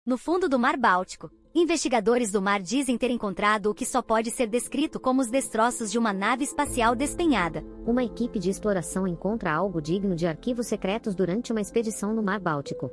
No fundo do Mar Báltico, investigadores do mar dizem ter encontrado o que só pode ser descrito como os destroços de uma nave espacial despenhada. Uma equipe de exploração encontra algo digno de arquivos secretos durante uma expedição no Mar Báltico.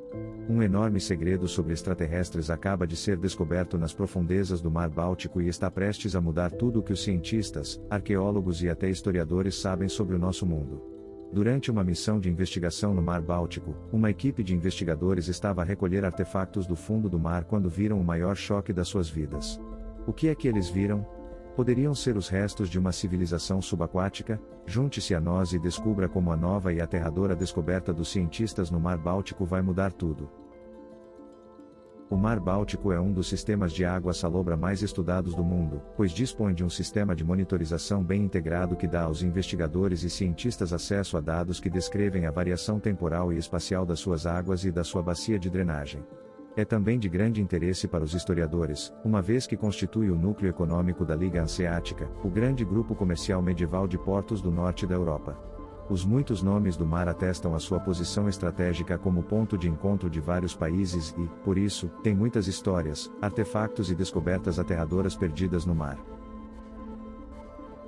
Um enorme segredo sobre extraterrestres acaba de ser descoberto nas profundezas do Mar Báltico e está prestes a mudar tudo o que os cientistas, arqueólogos e até historiadores sabem sobre o nosso mundo. Durante uma missão de investigação no Mar Báltico, uma equipe de investigadores estava a recolher artefatos do fundo do mar quando viram o maior choque das suas vidas. O que é que eles viram? Poderiam ser os restos de uma civilização subaquática? Junte-se a nós e descubra como a nova e aterradora descoberta dos cientistas no Mar Báltico vai mudar tudo. O Mar Báltico é um dos sistemas de água salobra mais estudados do mundo, pois dispõe de um sistema de monitorização bem integrado que dá aos investigadores e cientistas acesso a dados que descrevem a variação temporal e espacial das suas águas e da sua bacia de drenagem. É também de grande interesse para os historiadores, uma vez que constitui o núcleo econômico da Liga Hanseática, o grande grupo comercial medieval de portos do norte da Europa. Os muitos nomes do mar atestam a sua posição estratégica como ponto de encontro de vários países e, por isso, tem muitas histórias, artefactos e descobertas aterradoras perdidas no mar.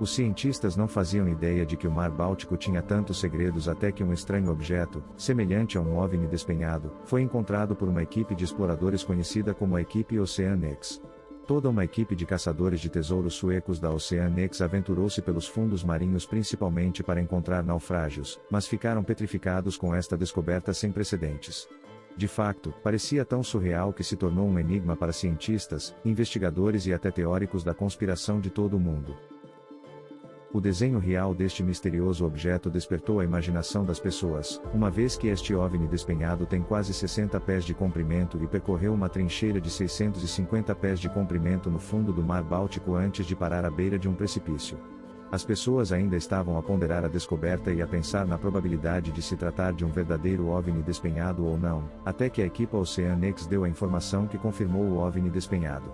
Os cientistas não faziam ideia de que o Mar Báltico tinha tantos segredos até que um estranho objeto, semelhante a um OVNI despenhado, foi encontrado por uma equipe de exploradores conhecida como a equipe Ocean X. Toda uma equipe de caçadores de tesouros suecos da Ocean X aventurou-se pelos fundos marinhos principalmente para encontrar naufrágios, mas ficaram petrificados com esta descoberta sem precedentes. De facto, parecia tão surreal que se tornou um enigma para cientistas, investigadores e até teóricos da conspiração de todo o mundo. O desenho real deste misterioso objeto despertou a imaginação das pessoas, uma vez que este OVNI despenhado tem quase 60 pés de comprimento e percorreu uma trincheira de 650 pés de comprimento no fundo do Mar Báltico antes de parar à beira de um precipício. As pessoas ainda estavam a ponderar a descoberta e a pensar na probabilidade de se tratar de um verdadeiro OVNI despenhado ou não, até que a equipe Ocean X deu a informação que confirmou o OVNI despenhado.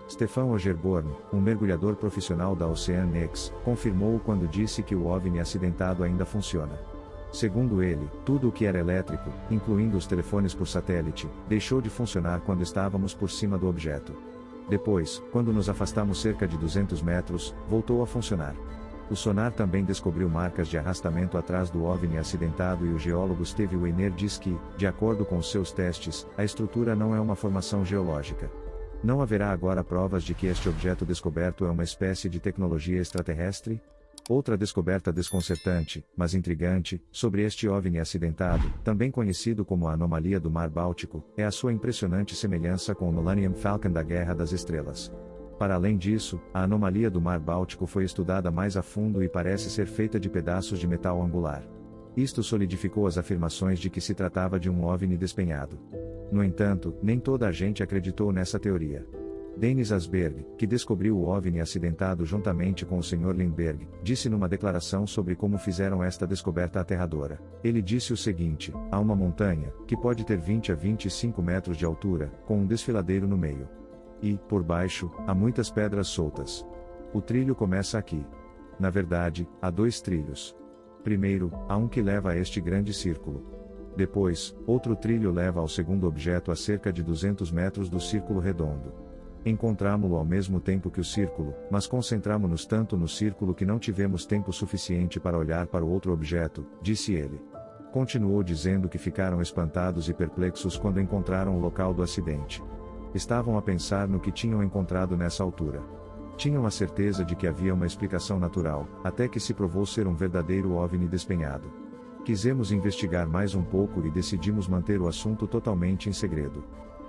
Stefan Ogerborn, um mergulhador profissional da Ocean X, confirmou quando disse que o OVNI acidentado ainda funciona. Segundo ele, tudo o que era elétrico, incluindo os telefones por satélite, deixou de funcionar quando estávamos por cima do objeto. Depois, quando nos afastamos cerca de 200 metros, voltou a funcionar. O sonar também descobriu marcas de arrastamento atrás do OVNI acidentado e o geólogo Steve Weiner diz que, de acordo com os seus testes, a estrutura não é uma formação geológica. Não haverá agora provas de que este objeto descoberto é uma espécie de tecnologia extraterrestre? Outra descoberta desconcertante, mas intrigante, sobre este OVNI acidentado, também conhecido como a anomalia do Mar Báltico, é a sua impressionante semelhança com o Millennium Falcon da Guerra das Estrelas. Para além disso, a anomalia do Mar Báltico foi estudada mais a fundo e parece ser feita de pedaços de metal angular. Isto solidificou as afirmações de que se tratava de um OVNI despenhado. No entanto, nem toda a gente acreditou nessa teoria. Dennis Asberg, que descobriu o OVNI acidentado juntamente com o Sr. Lindbergh, disse numa declaração sobre como fizeram esta descoberta aterradora. Ele disse o seguinte: há uma montanha, que pode ter 20 a 25 metros de altura, com um desfiladeiro no meio. E, por baixo, há muitas pedras soltas. O trilho começa aqui. Na verdade, há dois trilhos. Primeiro, há um que leva a este grande círculo. Depois, outro trilho leva ao segundo objeto a cerca de 200 metros do círculo redondo. Encontramo-lo ao mesmo tempo que o círculo, mas concentramo-nos tanto no círculo que não tivemos tempo suficiente para olhar para o outro objeto, disse ele. Continuou dizendo que ficaram espantados e perplexos quando encontraram o local do acidente. Estavam a pensar no que tinham encontrado nessa altura. Tinham a certeza de que havia uma explicação natural, até que se provou ser um verdadeiro OVNI despenhado. Quisemos investigar mais um pouco e decidimos manter o assunto totalmente em segredo.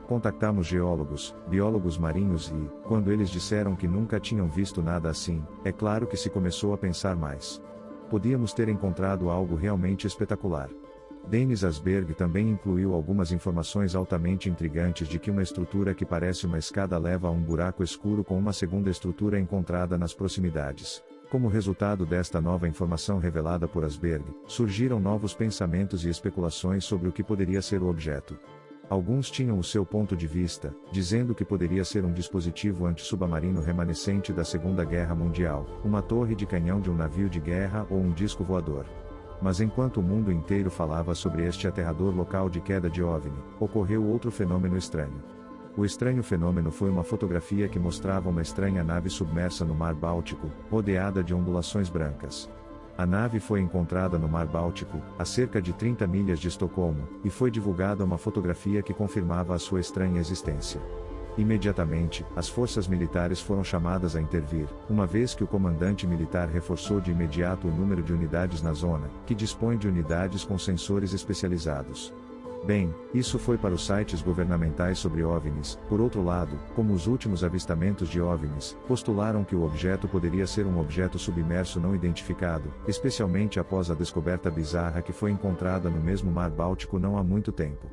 Contactamos geólogos, biólogos marinhos e, quando eles disseram que nunca tinham visto nada assim, é claro que se começou a pensar mais. Podíamos ter encontrado algo realmente espetacular. Dennis Asberg também incluiu algumas informações altamente intrigantes de que uma estrutura que parece uma escada leva a um buraco escuro com uma segunda estrutura encontrada nas proximidades. Como resultado desta nova informação revelada por Asberg, surgiram novos pensamentos e especulações sobre o que poderia ser o objeto. Alguns tinham o seu ponto de vista, dizendo que poderia ser um dispositivo antissubmarino remanescente da Segunda Guerra Mundial, uma torre de canhão de um navio de guerra ou um disco voador. Mas enquanto o mundo inteiro falava sobre este aterrador local de queda de OVNI, ocorreu outro fenômeno estranho. O estranho fenômeno foi uma fotografia que mostrava uma estranha nave submersa no Mar Báltico, rodeada de ondulações brancas. A nave foi encontrada no Mar Báltico, a cerca de 30 milhas de Estocolmo, e foi divulgada uma fotografia que confirmava a sua estranha existência. Imediatamente, as forças militares foram chamadas a intervir, uma vez que o comandante militar reforçou de imediato o número de unidades na zona, que dispõe de unidades com sensores especializados. Bem, isso foi para os sites governamentais sobre OVNIs. Por outro lado, como os últimos avistamentos de OVNIs, postularam que o objeto poderia ser um objeto submerso não identificado, especialmente após a descoberta bizarra que foi encontrada no mesmo Mar Báltico não há muito tempo.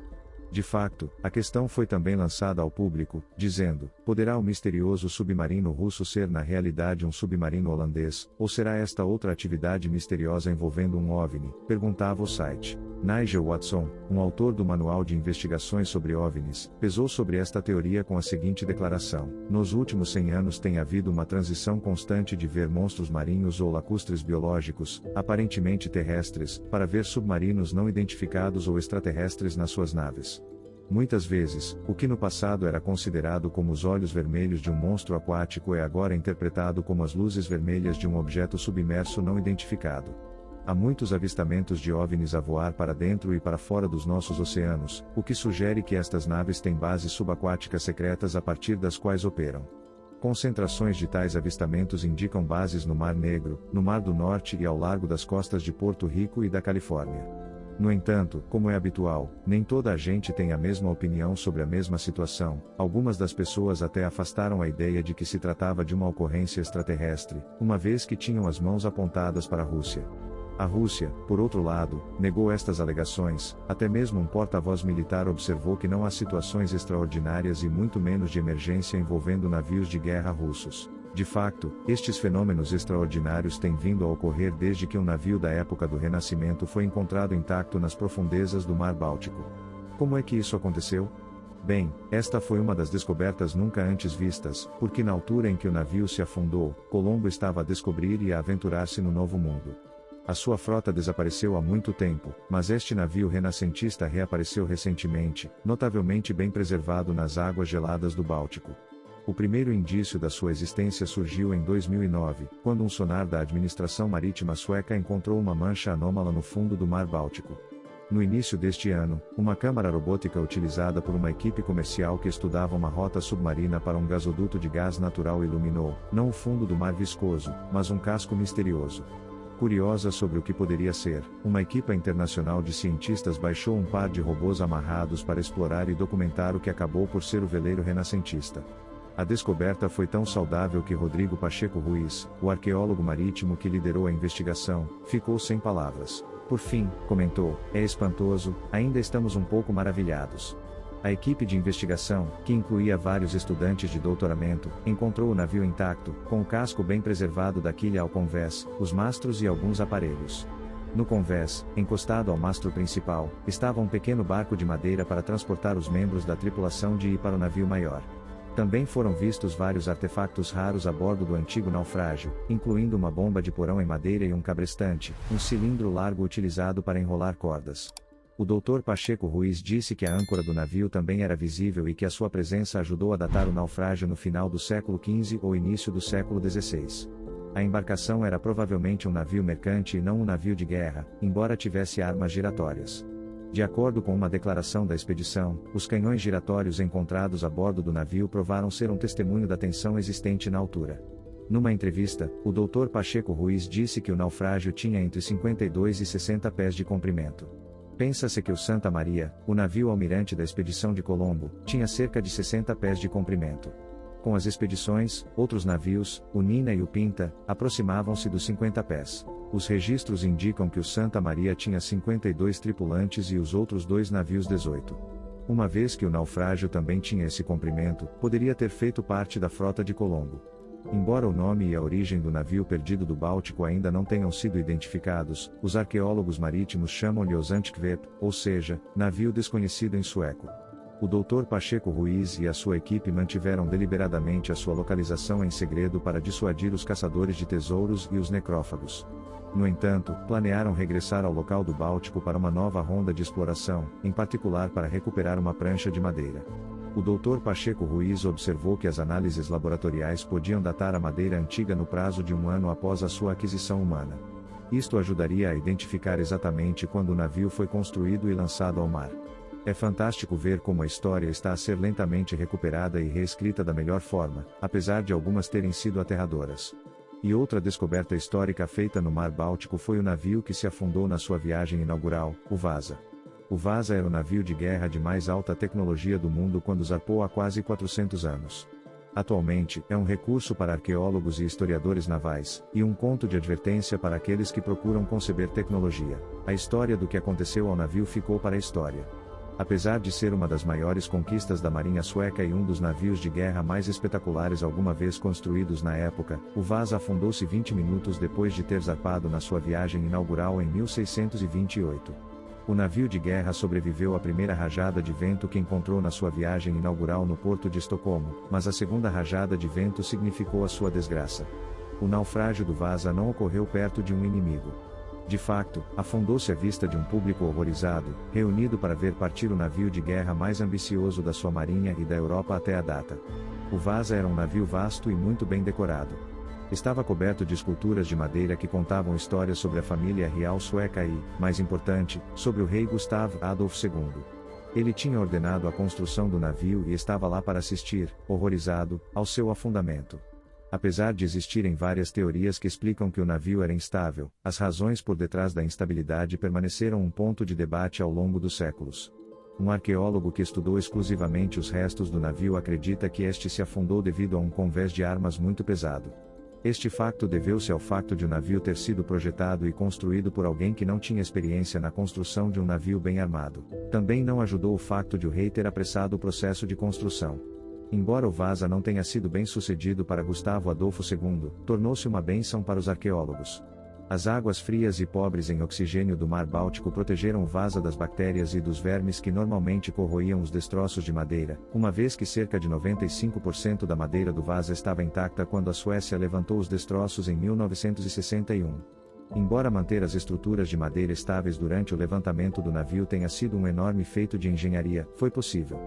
De facto, a questão foi também lançada ao público, dizendo: poderá o misterioso submarino russo ser na realidade um submarino holandês, ou será esta outra atividade misteriosa envolvendo um OVNI? Perguntava o site. Nigel Watson, um autor do Manual de Investigações sobre OVNIs, pesou sobre esta teoria com a seguinte declaração: nos últimos 100 anos tem havido uma transição constante de ver monstros marinhos ou lacustres biológicos, aparentemente terrestres, para ver submarinos não identificados ou extraterrestres nas suas naves. Muitas vezes, o que no passado era considerado como os olhos vermelhos de um monstro aquático é agora interpretado como as luzes vermelhas de um objeto submerso não identificado. Há muitos avistamentos de OVNIs a voar para dentro e para fora dos nossos oceanos, o que sugere que estas naves têm bases subaquáticas secretas a partir das quais operam. Concentrações de tais avistamentos indicam bases no Mar Negro, no Mar do Norte e ao largo das costas de Porto Rico e da Califórnia. No entanto, como é habitual, nem toda a gente tem a mesma opinião sobre a mesma situação. Algumas das pessoas até afastaram a ideia de que se tratava de uma ocorrência extraterrestre, uma vez que tinham as mãos apontadas para a Rússia. A Rússia, por outro lado, negou estas alegações. Até mesmo um porta-voz militar observou que não há situações extraordinárias e muito menos de emergência envolvendo navios de guerra russos. De facto, estes fenômenos extraordinários têm vindo a ocorrer desde que um navio da época do Renascimento foi encontrado intacto nas profundezas do Mar Báltico. Como é que isso aconteceu? Bem, esta foi uma das descobertas nunca antes vistas, porque na altura em que o navio se afundou, Colombo estava a descobrir e a aventurar-se no Novo Mundo. A sua frota desapareceu há muito tempo, mas este navio renascentista reapareceu recentemente, notavelmente bem preservado nas águas geladas do Báltico. O primeiro indício da sua existência surgiu em 2009, quando um sonar da administração marítima sueca encontrou uma mancha anômala no fundo do Mar Báltico. No início deste ano, uma câmara robótica utilizada por uma equipe comercial que estudava uma rota submarina para um gasoduto de gás natural iluminou, não o fundo do mar viscoso, mas um casco misterioso. Curiosa sobre o que poderia ser, uma equipa internacional de cientistas baixou um par de robôs amarrados para explorar e documentar o que acabou por ser o veleiro renascentista. A descoberta foi tão saudável que Rodrigo Pacheco Ruiz, o arqueólogo marítimo que liderou a investigação, ficou sem palavras. Por fim, comentou: é espantoso, ainda estamos um pouco maravilhados. A equipe de investigação, que incluía vários estudantes de doutoramento, encontrou o navio intacto, com o casco bem preservado da quilha ao convés, os mastros e alguns aparelhos. No convés, encostado ao mastro principal, estava um pequeno barco de madeira para transportar os membros da tripulação de ir para o navio maior. Também foram vistos vários artefatos raros a bordo do antigo naufrágio, incluindo uma bomba de porão em madeira e um cabrestante, um cilindro largo utilizado para enrolar cordas. O Dr. Pacheco Ruiz disse que a âncora do navio também era visível e que a sua presença ajudou a datar o naufrágio no final do século XV ou início do século XVI. A embarcação era provavelmente um navio mercante e não um navio de guerra, embora tivesse armas giratórias. De acordo com uma declaração da expedição, os canhões giratórios encontrados a bordo do navio provaram ser um testemunho da tensão existente na altura. Numa entrevista, o Dr. Pacheco Ruiz disse que o naufrágio tinha entre 52 e 60 pés de comprimento. Pensa-se que o Santa Maria, o navio almirante da expedição de Colombo, tinha cerca de 60 pés de comprimento. Com as expedições, outros navios, o Nina e o Pinta, aproximavam-se dos 50 pés. Os registros indicam que o Santa Maria tinha 52 tripulantes e os outros dois navios 18. Uma vez que o naufrágio também tinha esse comprimento, poderia ter feito parte da frota de Colombo. Embora o nome e a origem do navio perdido do Báltico ainda não tenham sido identificados, os arqueólogos marítimos chamam-lhe Osantkvep, ou seja, navio desconhecido em sueco. O Dr. Pacheco Ruiz e a sua equipe mantiveram deliberadamente a sua localização em segredo para dissuadir os caçadores de tesouros e os necrófagos. No entanto, planearam regressar ao local do Báltico para uma nova ronda de exploração, em particular para recuperar uma prancha de madeira. O Dr. Pacheco Ruiz observou que as análises laboratoriais podiam datar a madeira antiga no prazo de 1 ano após a sua aquisição humana. Isto ajudaria a identificar exatamente quando o navio foi construído e lançado ao mar. É fantástico ver como a história está a ser lentamente recuperada e reescrita da melhor forma, apesar de algumas terem sido aterradoras. E outra descoberta histórica feita no Mar Báltico foi o navio que se afundou na sua viagem inaugural, o Vasa. O Vasa era o navio de guerra de mais alta tecnologia do mundo quando zarpou há quase 400 anos. Atualmente, é um recurso para arqueólogos e historiadores navais, e um conto de advertência para aqueles que procuram conceber tecnologia. A história do que aconteceu ao navio ficou para a história. Apesar de ser uma das maiores conquistas da Marinha Sueca e um dos navios de guerra mais espetaculares alguma vez construídos na época, o Vasa afundou-se 20 minutos depois de ter zarpado na sua viagem inaugural em 1628. O navio de guerra sobreviveu à primeira rajada de vento que encontrou na sua viagem inaugural no porto de Estocolmo, mas a segunda rajada de vento significou a sua desgraça. O naufrágio do Vasa não ocorreu perto de um inimigo. De facto, afundou-se à vista de um público horrorizado, reunido para ver partir o navio de guerra mais ambicioso da sua marinha e da Europa até a data. O Vasa era um navio vasto e muito bem decorado. Estava coberto de esculturas de madeira que contavam histórias sobre a família real sueca e, mais importante, sobre o rei Gustav Adolf II. Ele tinha ordenado a construção do navio e estava lá para assistir, horrorizado, ao seu afundamento. Apesar de existirem várias teorias que explicam que o navio era instável, as razões por detrás da instabilidade permaneceram um ponto de debate ao longo dos séculos. Um arqueólogo que estudou exclusivamente os restos do navio acredita que este se afundou devido a um convés de armas muito pesado. Este facto deveu-se ao facto de o navio ter sido projetado e construído por alguém que não tinha experiência na construção de um navio bem armado. Também não ajudou o facto de o rei ter apressado o processo de construção. Embora o Vasa não tenha sido bem sucedido para Gustavo Adolfo II, tornou-se uma bênção para os arqueólogos. As águas frias e pobres em oxigênio do Mar Báltico protegeram o Vasa das bactérias e dos vermes que normalmente corroíam os destroços de madeira, uma vez que cerca de 95% da madeira do Vasa estava intacta quando a Suécia levantou os destroços em 1961. Embora manter as estruturas de madeira estáveis durante o levantamento do navio tenha sido um enorme feito de engenharia, foi possível.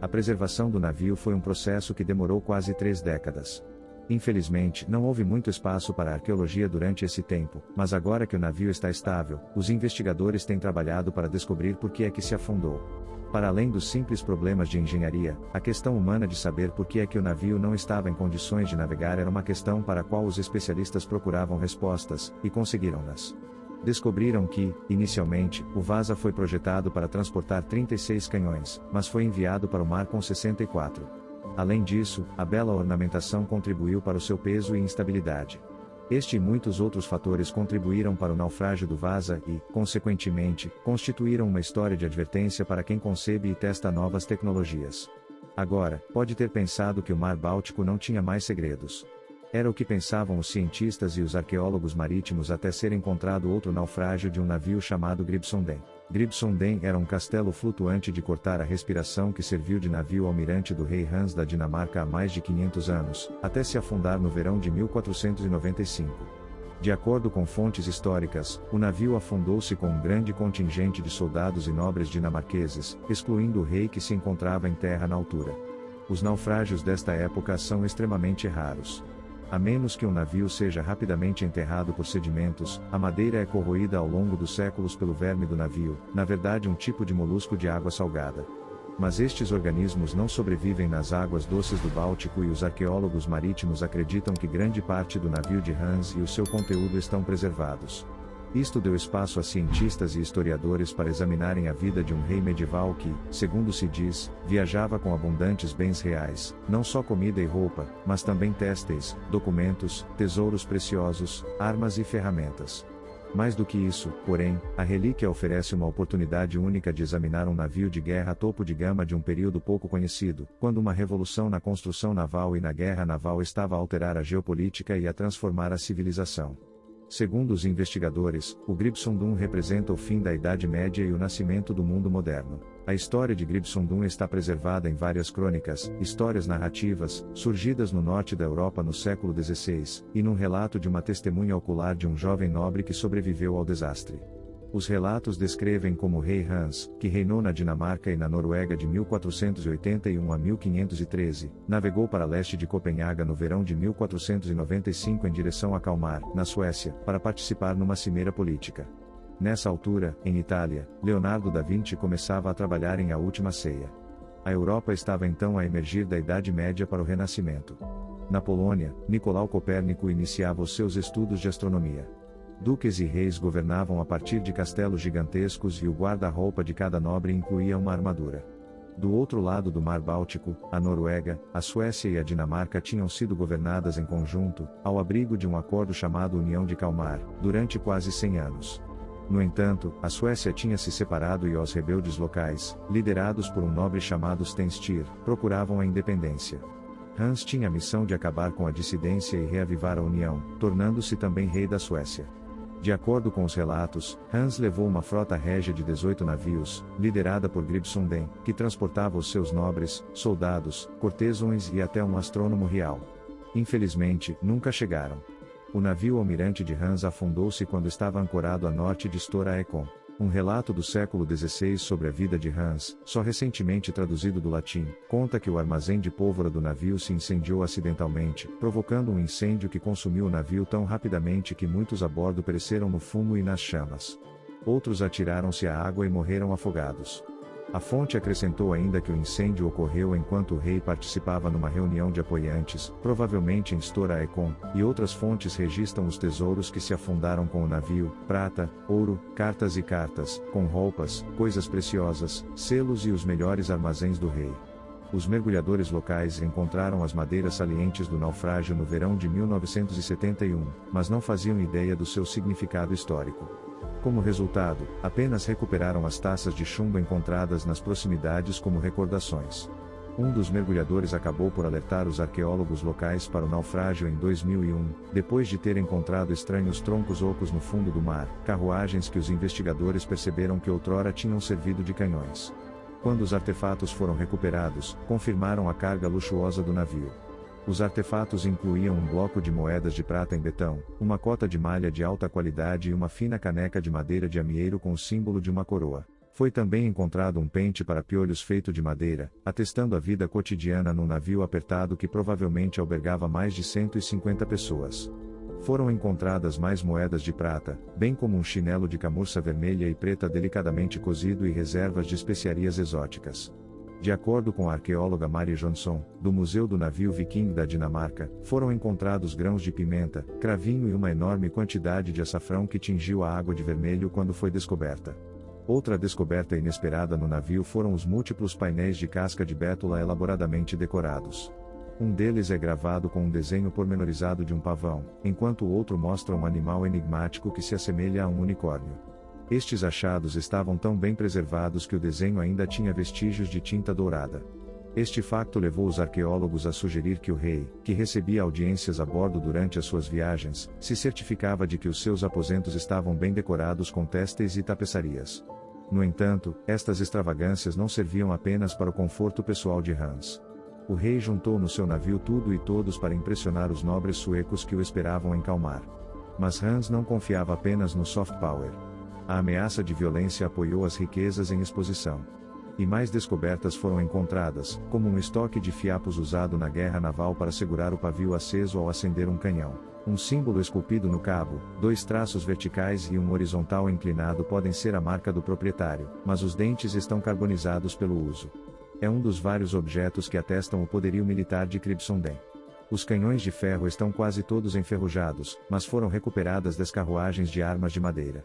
A preservação do navio foi um processo que demorou quase 3 décadas. Infelizmente, não houve muito espaço para a arqueologia durante esse tempo, mas agora que o navio está estável, os investigadores têm trabalhado para descobrir por que é que se afundou. Para além dos simples problemas de engenharia, a questão humana de saber por que é que o navio não estava em condições de navegar era uma questão para a qual os especialistas procuravam respostas, e conseguiram-nas. Descobriram que, inicialmente, o Vasa foi projetado para transportar 36 canhões, mas foi enviado para o mar com 64. Além disso, a bela ornamentação contribuiu para o seu peso e instabilidade. Este e muitos outros fatores contribuíram para o naufrágio do Vasa e, consequentemente, constituíram uma história de advertência para quem concebe e testa novas tecnologias. Agora, pode ter pensado que o Mar Báltico não tinha mais segredos. Era o que pensavam os cientistas e os arqueólogos marítimos até ser encontrado outro naufrágio de um navio chamado Gribsonden. Gribsonden era um castelo flutuante de cortar a respiração que serviu de navio almirante do rei Hans da Dinamarca há mais de 500 anos, até se afundar no verão de 1495. De acordo com fontes históricas, o navio afundou-se com um grande contingente de soldados e nobres dinamarqueses, excluindo o rei que se encontrava em terra na altura. Os naufrágios desta época são extremamente raros. A menos que um navio seja rapidamente enterrado por sedimentos, a madeira é corroída ao longo dos séculos pelo verme do navio, na verdade um tipo de molusco de água salgada. Mas estes organismos não sobrevivem nas águas doces do Báltico e os arqueólogos marítimos acreditam que grande parte do navio de Hans e o seu conteúdo estão preservados. Isto deu espaço a cientistas e historiadores para examinarem a vida de um rei medieval que, segundo se diz, viajava com abundantes bens reais, não só comida e roupa, mas também têxteis, documentos, tesouros preciosos, armas e ferramentas. Mais do que isso, porém, a relíquia oferece uma oportunidade única de examinar um navio de guerra topo de gama de um período pouco conhecido, quando uma revolução na construção naval e na guerra naval estava a alterar a geopolítica e a transformar a civilização. Segundo os investigadores, o Gribsondun representa o fim da Idade Média e o nascimento do mundo moderno. A história de Gribsundum está preservada em várias crônicas, histórias narrativas, surgidas no norte da Europa no século XVI, e num relato de uma testemunha ocular de um jovem nobre que sobreviveu ao desastre. Os relatos descrevem como o rei Hans, que reinou na Dinamarca e na Noruega de 1481 a 1513, navegou para leste de Copenhaga no verão de 1495 em direção a Kalmar, na Suécia, para participar numa cimeira política. Nessa altura, em Itália, Leonardo da Vinci começava a trabalhar em A Última Ceia. A Europa estava então a emergir da Idade Média para o Renascimento. Na Polônia, Nicolau Copérnico iniciava os seus estudos de astronomia. Duques e reis governavam a partir de castelos gigantescos e o guarda-roupa de cada nobre incluía uma armadura. Do outro lado do Mar Báltico, a Noruega, a Suécia e a Dinamarca tinham sido governadas em conjunto, ao abrigo de um acordo chamado União de Kalmar, durante quase 100 anos. No entanto, a Suécia tinha se separado e os rebeldes locais, liderados por um nobre chamado Sten Sture, procuravam a independência. Hans tinha a missão de acabar com a dissidência e reavivar a união, tornando-se também rei da Suécia. De acordo com os relatos, Hans levou uma frota régia de 18 navios, liderada por Gribsundem, que transportava os seus nobres, soldados, cortesões e até um astrônomo real. Infelizmente, nunca chegaram. O navio almirante de Hans afundou-se quando estava ancorado a norte de Stora Ekon. Um relato do século XVI sobre a vida de Hans, só recentemente traduzido do latim, conta que o armazém de pólvora do navio se incendiou acidentalmente, provocando um incêndio que consumiu o navio tão rapidamente que muitos a bordo pereceram no fumo e nas chamas. Outros atiraram-se à água e morreram afogados. A fonte acrescentou ainda que o incêndio ocorreu enquanto o rei participava numa reunião de apoiantes, provavelmente em Stora Ekon, e outras fontes registram os tesouros que se afundaram com o navio: prata, ouro, cartas, com roupas, coisas preciosas, selos e os melhores armazéns do rei. Os mergulhadores locais encontraram as madeiras salientes do naufrágio no verão de 1971, mas não faziam ideia do seu significado histórico. Como resultado, apenas recuperaram as taças de chumbo encontradas nas proximidades como recordações. Um dos mergulhadores acabou por alertar os arqueólogos locais para o naufrágio em 2001, depois de ter encontrado estranhos troncos ocos no fundo do mar, carruagens que os investigadores perceberam que outrora tinham servido de canhões. Quando os artefatos foram recuperados, confirmaram a carga luxuosa do navio. Os artefatos incluíam um bloco de moedas de prata em betão, uma cota de malha de alta qualidade e uma fina caneca de madeira de amieiro com o símbolo de uma coroa. Foi também encontrado um pente para piolhos feito de madeira, atestando a vida cotidiana num navio apertado que provavelmente albergava mais de 150 pessoas. Foram encontradas mais moedas de prata, bem como um chinelo de camurça vermelha e preta delicadamente cozido e reservas de especiarias exóticas. De acordo com a arqueóloga Mari Jonsson, do Museu do Navio Viking da Dinamarca, foram encontrados grãos de pimenta, cravinho e uma enorme quantidade de açafrão que tingiu a água de vermelho quando foi descoberta. Outra descoberta inesperada no navio foram os múltiplos painéis de casca de bétula elaboradamente decorados. Um deles é gravado com um desenho pormenorizado de um pavão, enquanto o outro mostra um animal enigmático que se assemelha a um unicórnio. Estes achados estavam tão bem preservados que o desenho ainda tinha vestígios de tinta dourada. Este facto levou os arqueólogos a sugerir que o rei, que recebia audiências a bordo durante as suas viagens, se certificava de que os seus aposentos estavam bem decorados com têxteis e tapeçarias. No entanto, estas extravagâncias não serviam apenas para o conforto pessoal de Hans. O rei juntou no seu navio tudo e todos para impressionar os nobres suecos que o esperavam em Kalmar. Mas Hans não confiava apenas no soft power. A ameaça de violência apoiou as riquezas em exposição. E mais descobertas foram encontradas, como um estoque de fiapos usado na guerra naval para segurar o pavio aceso ao acender um canhão. Um símbolo esculpido no cabo, 2 traços verticais e um horizontal inclinado podem ser a marca do proprietário, mas os dentes estão carbonizados pelo uso. É um dos vários objetos que atestam o poderio militar de Gribsundem. Os canhões de ferro estão quase todos enferrujados, mas foram recuperadas 10 carruagens de armas de madeira.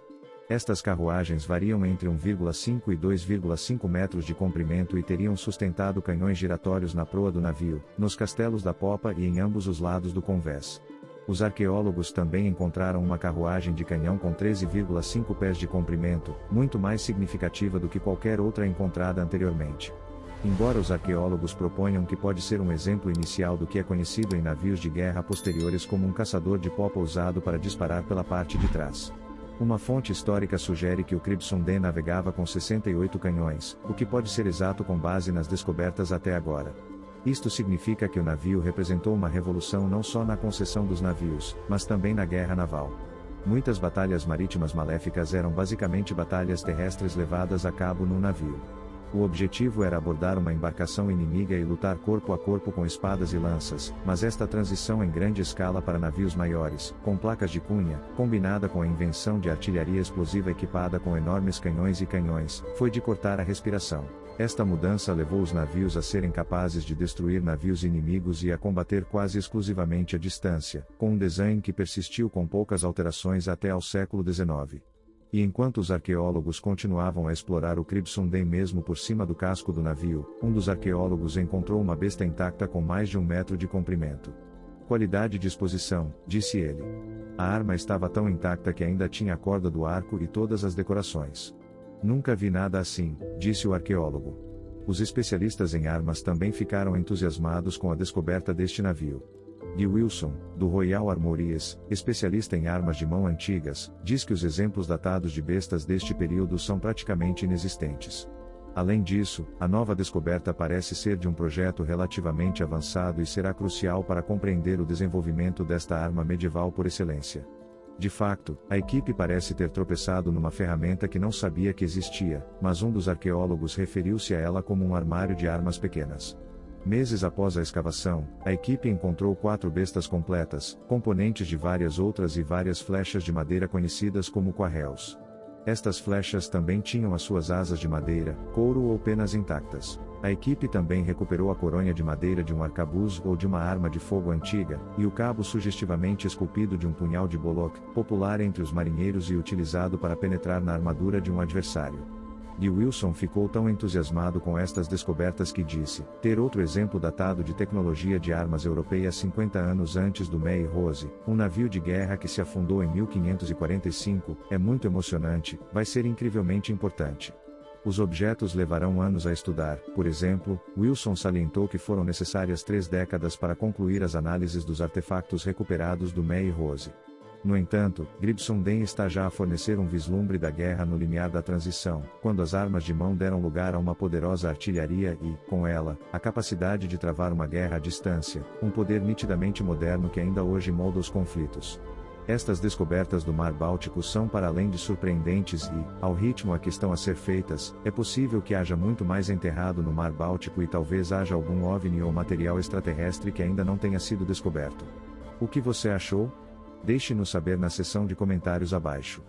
Estas carruagens variam entre 1,5 e 2,5 metros de comprimento e teriam sustentado canhões giratórios na proa do navio, nos castelos da popa e em ambos os lados do convés. Os arqueólogos também encontraram uma carruagem de canhão com 13,5 pés de comprimento, muito mais significativa do que qualquer outra encontrada anteriormente. Embora os arqueólogos proponham que pode ser um exemplo inicial do que é conhecido em navios de guerra posteriores como um caçador de popa usado para disparar pela parte de trás. Uma fonte histórica sugere que o Crimson navegava com 68 canhões, o que pode ser exato com base nas descobertas até agora. Isto significa que o navio representou uma revolução não só na concessão dos navios, mas também na guerra naval. Muitas batalhas marítimas maléficas eram basicamente batalhas terrestres levadas a cabo num navio. O objetivo era abordar uma embarcação inimiga e lutar corpo a corpo com espadas e lanças, mas esta transição em grande escala para navios maiores, com placas de cunha, combinada com a invenção de artilharia explosiva equipada com enormes canhões, foi de cortar a respiração. Esta mudança levou os navios a serem capazes de destruir navios inimigos e a combater quase exclusivamente à distância, com um design que persistiu com poucas alterações até ao século XIX. E enquanto os arqueólogos continuavam a explorar o Crimson mesmo por cima do casco do navio, um dos arqueólogos encontrou uma besta intacta com mais de 1 metro de comprimento. Qualidade de exposição, disse ele. A arma estava tão intacta que ainda tinha a corda do arco e todas as decorações. Nunca vi nada assim, disse o arqueólogo. Os especialistas em armas também ficaram entusiasmados com a descoberta deste navio. Guy Wilson, do Royal Armouries, especialista em armas de mão antigas, diz que os exemplos datados de bestas deste período são praticamente inexistentes. Além disso, a nova descoberta parece ser de um projeto relativamente avançado e será crucial para compreender o desenvolvimento desta arma medieval por excelência. De facto, a equipe parece ter tropeçado numa ferramenta que não sabia que existia, mas um dos arqueólogos referiu-se a ela como um armário de armas pequenas. Meses após a escavação, a equipe encontrou 4 bestas completas, componentes de várias outras e várias flechas de madeira conhecidas como quarrels. Estas flechas também tinham as suas asas de madeira, couro ou penas intactas. A equipe também recuperou a coronha de madeira de um arcabuz ou de uma arma de fogo antiga, e o cabo sugestivamente esculpido de um punhal de bolok, popular entre os marinheiros e utilizado para penetrar na armadura de um adversário. E Wilson ficou tão entusiasmado com estas descobertas que disse: ter outro exemplo datado de tecnologia de armas europeias 50 anos antes do May Rose, um navio de guerra que se afundou em 1545, é muito emocionante, vai ser incrivelmente importante. Os objetos levarão anos a estudar, por exemplo, Wilson salientou que foram necessárias 3 décadas para concluir as análises dos artefactos recuperados do May Rose. No entanto, Crimson está já a fornecer um vislumbre da guerra no limiar da transição, quando as armas de mão deram lugar a uma poderosa artilharia e, com ela, a capacidade de travar uma guerra à distância, um poder nitidamente moderno que ainda hoje molda os conflitos. Estas descobertas do Mar Báltico são para além de surpreendentes e, ao ritmo a que estão a ser feitas, é possível que haja muito mais enterrado no Mar Báltico e talvez haja algum OVNI ou material extraterrestre que ainda não tenha sido descoberto. O que você achou? Deixe-nos saber na seção de comentários abaixo.